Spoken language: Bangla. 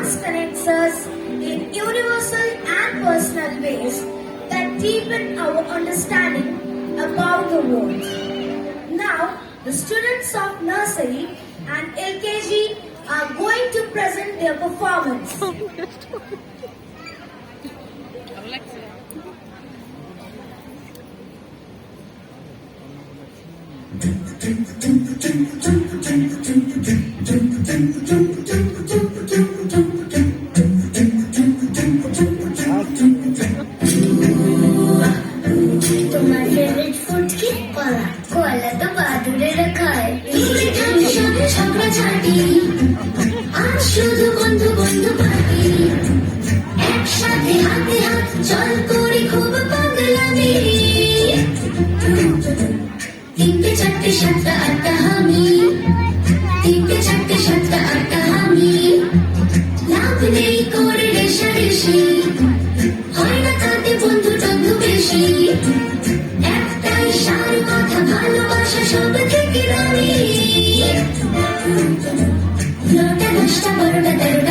bonds connects us in universal and personal ways that deepen our understanding about the world. Now, the students of nursery and LKG are going to present their performance. তোমার ফেভারিট ফুড কি? কলা। কলা তো বাদুড়েরা খায়। ঝগড়া ঝাঁটি আজ শুধু বন্ধু বন্ধু পার্টি, একসাথে হাতে হাত চল করি খুব পাগলামি। তিনটে চারটে সাতটা আটটা হামি, তিনটে চারটে সাতটা আটটা হামি, লাভ নেই করে রেশারেশি, হয় না তাতে বন্ধু টন্ধু বেশি, একটাই সার কথা ভালোবাসা সব থেকে দামি। নটা দশটা বারোটা তেরোটা